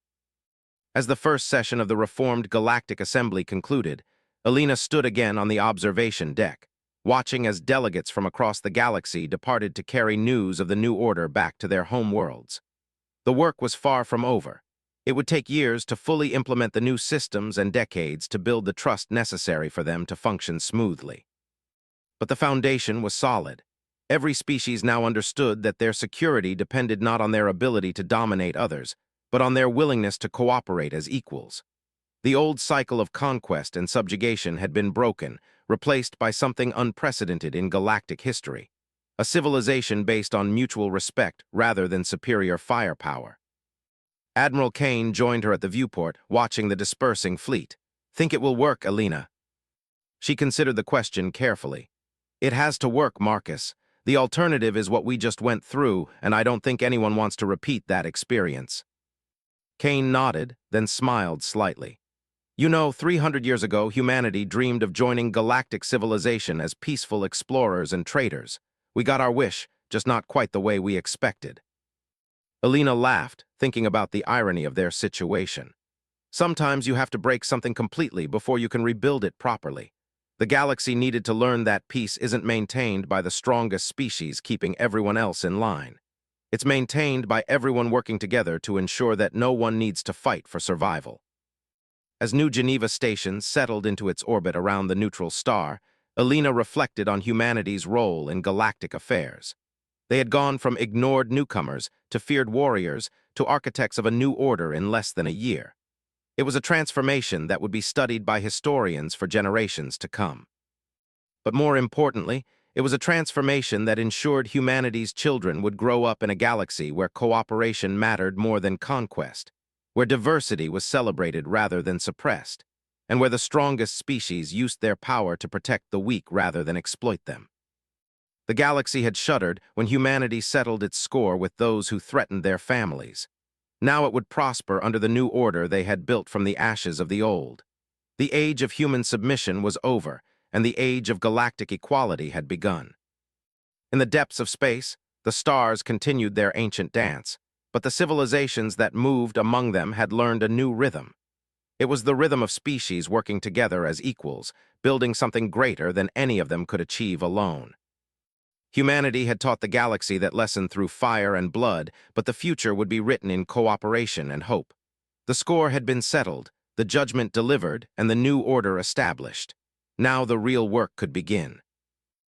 Speaker 1: As the first session of the reformed Galactic Assembly concluded, Alina stood again on the observation deck, watching as delegates from across the galaxy departed to carry news of the new order back to their home worlds. The work was far from over. It would take years to fully implement the new systems and decades to build the trust necessary for them to function smoothly. But the foundation was solid. Every species now understood that their security depended not on their ability to dominate others, but on their willingness to cooperate as equals. The old cycle of conquest and subjugation had been broken, replaced by something unprecedented in galactic history, a civilization based on mutual respect rather than superior firepower. Admiral Kane joined her at the viewport, watching the dispersing fleet. Think it will work, Alina? She considered the question carefully. It has to work, Marcus. The alternative is what we just went through, and I don't think anyone wants to repeat that experience. Kane nodded, then smiled slightly. You know, 300 years ago, humanity dreamed of joining galactic civilization as peaceful explorers and traders. We got our wish, just not quite the way we expected. Alina laughed, thinking about the irony of their situation. Sometimes you have to break something completely before you can rebuild it properly. The galaxy needed to learn that peace isn't maintained by the strongest species keeping everyone else in line. It's maintained by everyone working together to ensure that no one needs to fight for survival. As New Geneva Station settled into its orbit around the neutral star, Alina reflected on humanity's role in galactic affairs. They had gone from ignored newcomers to feared warriors to architects of a new order in less than a year. It was a transformation that would be studied by historians for generations to come. But more importantly, It was a transformation that ensured humanity's children would grow up in a galaxy where cooperation mattered more than conquest, where diversity was celebrated rather than suppressed, and where the strongest species used their power to protect the weak rather than exploit them. The galaxy had shuddered when humanity settled its score with those who threatened their families. Now it would prosper under the new order they had built from the ashes of the old. The age of human submission was over, and the age of galactic equality had begun. In the depths of space, the stars continued their ancient dance, but the civilizations that moved among them had learned a new rhythm. It was the rhythm of species working together as equals, building something greater than any of them could achieve alone. Humanity had taught the galaxy that lesson through fire and blood, but the future would be written in cooperation and hope. The score had been settled, the judgment delivered, and the new order established. Now the real work could begin.